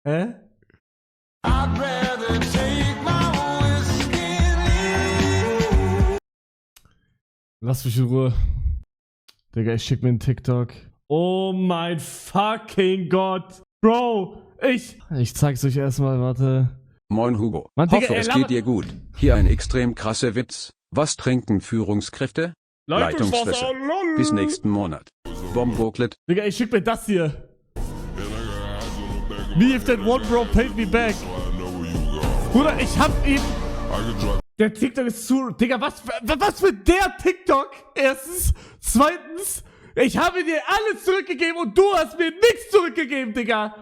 Hä? Lass mich in Ruhe. Digga, ich schick mir einen TikTok. Oh mein fucking Gott. Bro, ich zeig's euch erstmal, warte. Moin Hugo. Mann, Digga, Hoffe, es geht dir gut. Hier ein extrem krasser Witz. Was trinken Führungskräfte? Leitungswässer. Bis nächsten Monat. Bomboklet. Digga, ich schick mir das hier. Me if that one bro paid me back. Bruder, ich hab ihn. Der TikTok ist zu. Digga, was für der TikTok? Erstens. Zweitens, ich habe dir alles zurückgegeben und du hast mir nichts zurückgegeben, Digga.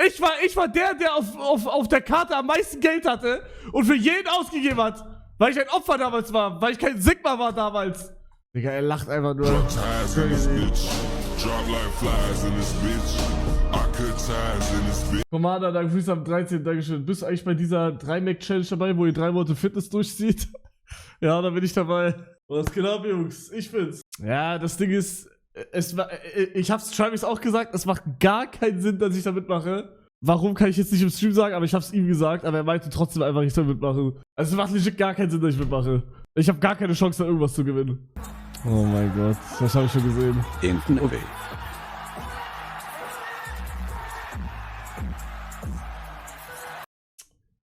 Ich war der auf der Karte am meisten Geld hatte und für jeden ausgegeben hat. Weil ich ein Opfer damals war. Weil ich kein Sigma war damals. Digga, er lacht einfach nur. Commander, danke fürs am 13. Dankeschön. Bist du eigentlich bei dieser 3-Mac-Challenge dabei, wo ihr 3 Monate Fitness durchzieht? Ja, da bin ich dabei. Was geht ab, Jungs? Ich bin's. Ja, das Ding ist, ich hab's Travis auch gesagt, es macht gar keinen Sinn, dass ich da mitmache. Warum, kann ich jetzt nicht im Stream sagen, aber ich hab's ihm gesagt, aber er meinte trotzdem einfach, ich soll mitmachen. Also es macht legit gar keinen Sinn, dass ich mitmache. Ich habe gar keine Chance, da irgendwas zu gewinnen. Oh mein Gott, das habe ich schon gesehen. Hinten OW.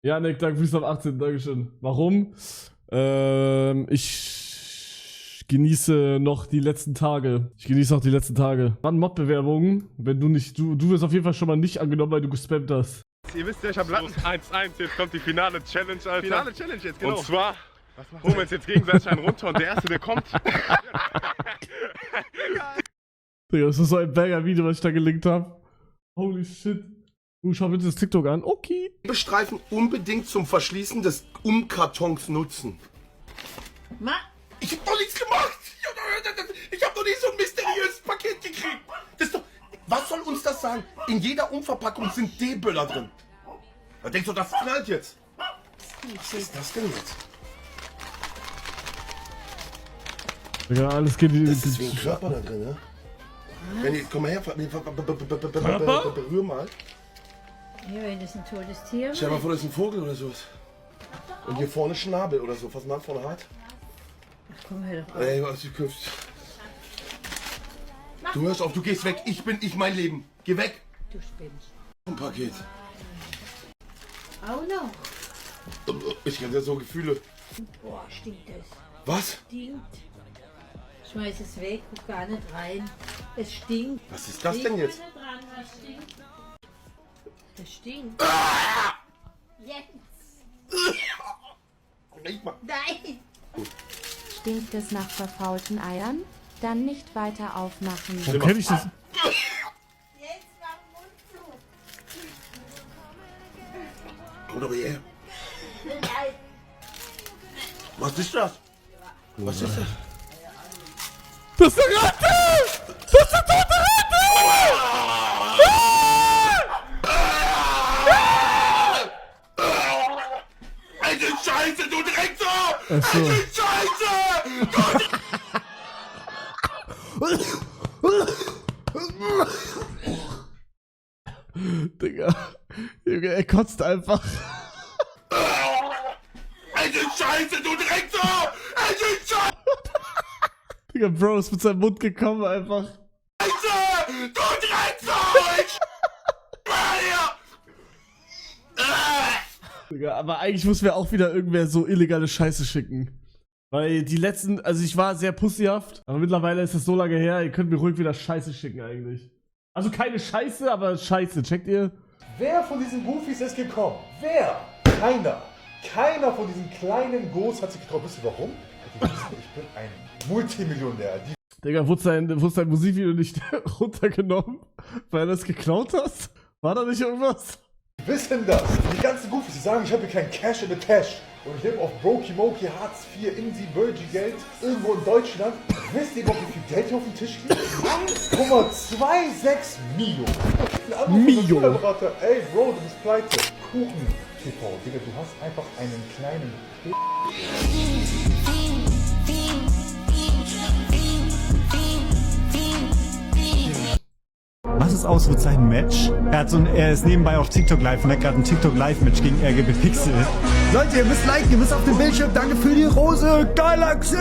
Ja, Nick, danke fürs am 18. Dankeschön. Warum? Ich genieße noch die letzten Tage. Wann Mobbewerbungen? Wenn du nicht, du wirst auf jeden Fall schon mal nicht angenommen, weil du gespammt hast. Ihr wisst ja, ich habe Latten 1-1, jetzt kommt die finale Challenge, Alter. Finale Challenge jetzt, genau. Und zwar holen wir uns jetzt gegenseitig einen runter und der Erste, der kommt. Digga, das ist so ein Banger-Video, was ich da gelinkt habe. Holy shit. Du, schau bitte das TikTok an. Okay. Streifen unbedingt zum Verschließen des Umkartons nutzen. Ich hab doch nichts gemacht! Ich hab doch nicht so ein mysteriöses Paket gekriegt! Das ist doch, was soll uns das sagen? In jeder Umverpackung sind D-Böller drin. Da denkst du, das knallt jetzt. Was ist das denn jetzt? Digga, alles geht in die... Das ist wie ein Körper da drin, ne? Wenn die, komm mal her, berühr mal. Ja, wenn das ein totes Tier Stell dir mal vor, das ist ein Vogel oder sowas. Und hier vorne Schnabel oder so, was man vorne hat. Ach, komm, hör doch auf. Ey, was du kümmst. Du hörst auf, du gehst weg. Ich bin ich, mein Leben. Geh weg. Du spinnst. Ein Paket. Auch noch. Ich habe ja so Gefühle. Boah, stinkt das. Was? Stinkt. Schmeiß es weg, guck gar nicht rein. Es stinkt. Was ist das denn jetzt? Denk mal nicht dran, was stinkt. Es stinkt. Jetzt. Nein. Stinkt es nach verfaulten Eiern? Dann nicht weiter aufmachen. Warum kenn ich das? Jetzt mach Mund zu. Komm doch her. Nein. Was ist das? Was ist das? Das ist eine Ratte! Das ist eine tote Ratte! Eine Scheiße, du Drecksau! Ach so. Eine Scheiße! Digga. Junge, er kotzt einfach. Eine Scheiße, du Drecksau! Eine Scheiße! Digga, Bro ist mit seinem Mund gekommen einfach. Du Drecksau! Ich Digga, aber eigentlich muss mir auch wieder irgendwer so illegale Scheiße schicken. Weil die letzten, also ich war sehr pussyhaft, aber mittlerweile ist das so lange her, ihr könnt mir ruhig wieder Scheiße schicken eigentlich. Also keine Scheiße, aber Scheiße, checkt ihr? Wer von diesen Goofies ist gekommen? Wer? Keiner. Keiner von diesen kleinen Gos hat sich getraut. Wisst ihr warum? Die wissen, ich bin ein Multimillionär. Digga, wurde dein Musikvideo nicht runtergenommen, weil du es geklaut hast? War da nicht irgendwas? Die wissen das. Die ganzen Goofies, die sagen, ich habe hier kein Cash in the Tash. Und ich lebe auf Brokey Mokey, Hartz IV, Insi, Virgie Geld, irgendwo in Deutschland. Wisst ihr überhaupt, wie viel Geld hier auf dem Tisch liegt? 1,26 Mio. Mio. Ey Bro, du bist pleite. Kuchen. TV, Digga, du hast einfach einen kleinen... krasses Ausrufezeichen Match. Er ist nebenbei auf TikTok live und hat gerade ein TikTok Live Match gegen RGB Pixel. Leute, ihr müsst liken, ihr müsst auf den Bildschirm. Danke für die Rose Galaxy!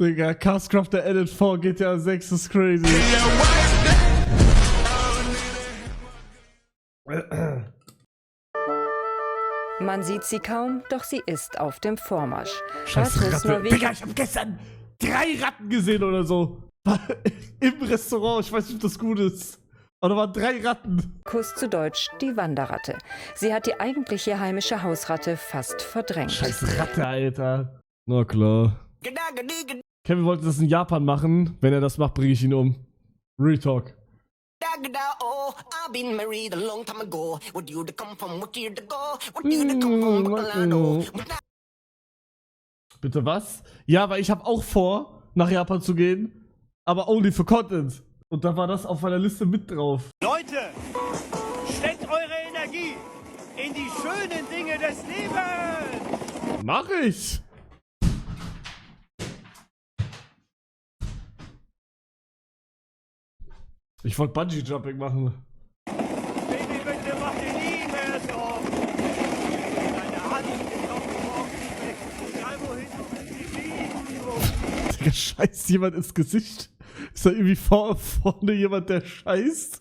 Digga, Castcraft der Edit 4 GTA 6 ist crazy. Man sieht sie kaum, doch sie ist auf dem Vormarsch. Scheiße, Ratte. Digga, ich hab gestern 3 Ratten gesehen oder so. Im Restaurant, ich weiß nicht, ob das gut ist. Aber da waren 3 Ratten. Kuss zu Deutsch, die Wanderratte. Sie hat die eigentliche heimische Hausratte fast verdrängt. Scheiße Ratte, Alter. Na klar. Kevin wollte das in Japan machen. Wenn er das macht, bringe ich ihn um. Real Talk. Bitte was? Ja, weil ich habe auch vor, nach Japan zu gehen, aber only für Content. Und da war das auf meiner Liste mit drauf. Leute, steckt eure Energie in die schönen Dinge des Lebens! Mach ich! Ich wollte Bungee-Jumping machen. Baby, bitte mach dir nie mehr Sorgen. Deine Hand ist auf dem Morgenblick. Egal wohin du bist, Digga, scheißt jemand ins Gesicht? Ist da irgendwie vorne jemand, der scheißt?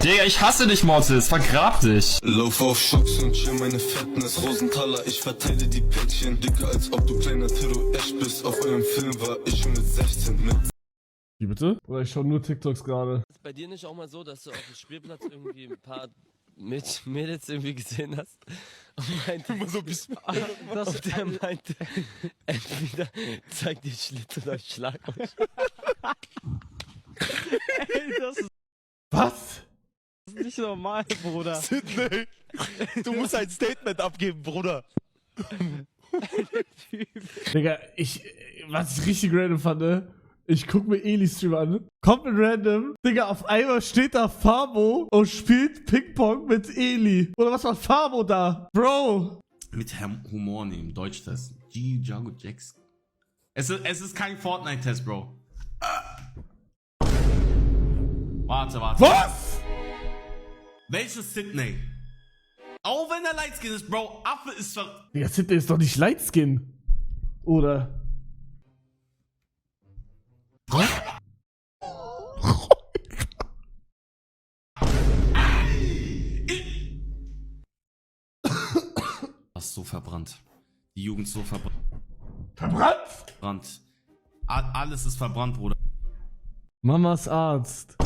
Digga, ich hasse dich, Mortis. Vergrab dich. Lauf auf Schocks und chill meine Fatness. Rosenthaler, ich verteile die Päckchen. Dicker, als ob du kleiner Terror echt bist. Auf eurem Film war ich schon mit 16 mit. Wie bitte? Oder ich schau nur TikToks gerade. Ist bei dir nicht auch mal so, dass du auf dem Spielplatz irgendwie ein paar Mädels irgendwie gesehen hast? Und meinte, immer so bis und der meinte, entweder zeig dir Schlitt oder schlag euch. Ey, das ist... Was? Das ist nicht normal, Bruder. Sidney, du musst ein Statement abgeben, Bruder. Digga, was ich richtig random fand, ne? Ich guck mir Eli-Stream an. Komplett random. Digga, auf einmal steht da Fabo und spielt Ping-Pong mit Eli. Oder was war Fabo da? Bro. Mit Humor nehmen, Deutsch-Test. G. Django Jackson. Es ist kein Fortnite-Test, Bro. Warte. Was? Welches Sidney? Auch wenn er Lightskin ist, Bro. Affe ist ver... Digga, Sidney ist doch nicht Lightskin. Oder? Was? Das ist so verbrannt. Die Jugend ist so verbrannt. Verbrannt? Alles ist verbrannt, Bruder. Mamas Arzt.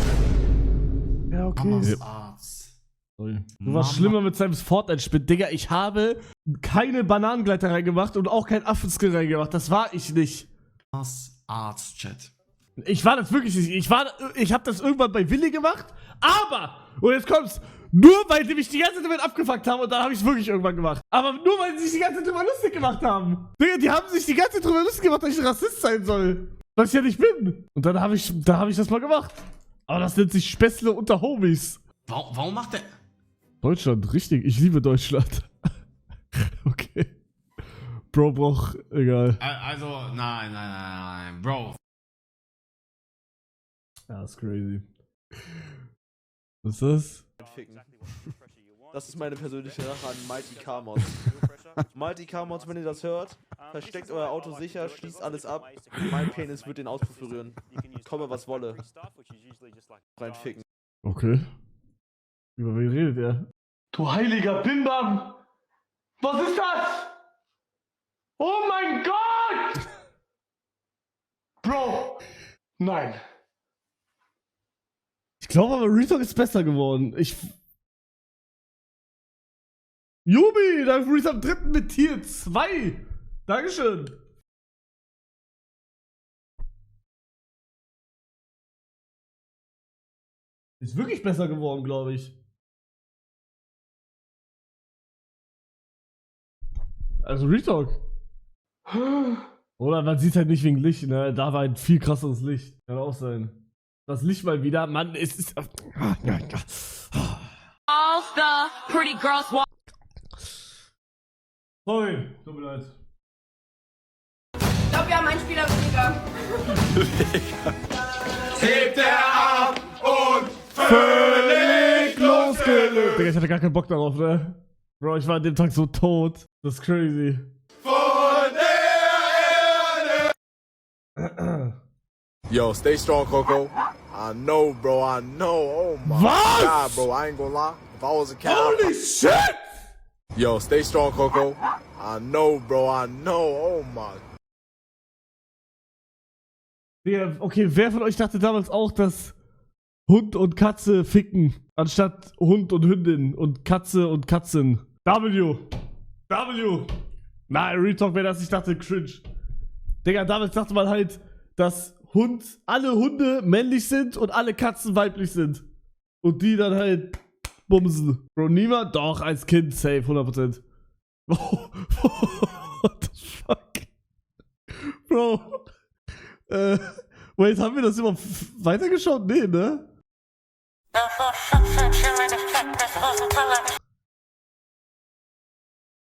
Ja, okay. Mamas Arzt. Sorry. Du warst schlimmer mit seinem Fortnite-Spiel. Digga, ich habe keine Bananengleiter reingemacht und auch kein Affenskill reingemacht. Das war ich nicht. Mamas Arzt, Chat. Ich war das wirklich nicht. Ich habe das irgendwann bei Willi gemacht, aber, und jetzt kommt's, nur weil die mich die ganze Zeit damit abgefuckt haben und dann habe ich es wirklich irgendwann gemacht. Aber nur weil sie sich die ganze Zeit drüber lustig gemacht haben. Digga, die haben sich die ganze Zeit drüber lustig gemacht, dass ich ein Rassist sein soll. Was ich ja nicht bin. Und dann habe ich das mal gemacht. Aber das nennt sich Späßle unter Homies. Warum macht der... Deutschland, richtig. Ich liebe Deutschland. Okay. Bro braucht, egal. Also, nein, Bro. Ja, ist crazy. Was ist das? Das ist meine persönliche Rache an Mighty K-Mod. Mighty K-Mod, wenn ihr das hört, versteckt euer Auto sicher, schließt alles ab. Mein Penis wird den Auspuff berühren. Komme, was wolle. Reinficken. Okay. Über wen redet er? Du heiliger Bimbam! Was ist das? Oh mein Gott! Bro! Nein. Ich glaube aber, Retalk ist besser geworden. Jubi, da ist am 3. mit Tier 2. Dankeschön. Ist wirklich besser geworden, glaube ich. Also Retalk. Oder man sieht halt nicht wegen Licht, ne? Da war ein viel krasseres Licht. Kann auch sein. Das Licht mal wieder, Mann, es ist... All the pretty girls walk. Sorry, tut mir leid. Ich glaube, wir haben einen Spieler weniger. Hebt der Arm und Völlig losgelöst. Digga, ich hatte gar keinen Bock darauf, ne? Bro, ich war an dem Tag so tot. Das ist crazy. von der Erde. Yo, stay strong, Coco. I know, bro. I know. Oh my God, bro. I ain't gonna lie. If I was a cat, holy shit! Yo, stay strong, Coco. I know, bro. I know. Oh my. Ja, okay, wer von euch dachte damals auch, dass Hund und Katze ficken, anstatt Hund und Hündin und Katze und Katzen? W. Nein, Retalk, wer das nicht dachte, cringe. Digga, damals dachte man halt, dass alle Hunde männlich sind und alle Katzen weiblich sind. Und die dann halt bumsen. Bro, niemand? Doch, als Kind safe, 100%. What the fuck? Bro. Wait, haben wir das immer weitergeschaut? Nee, ne?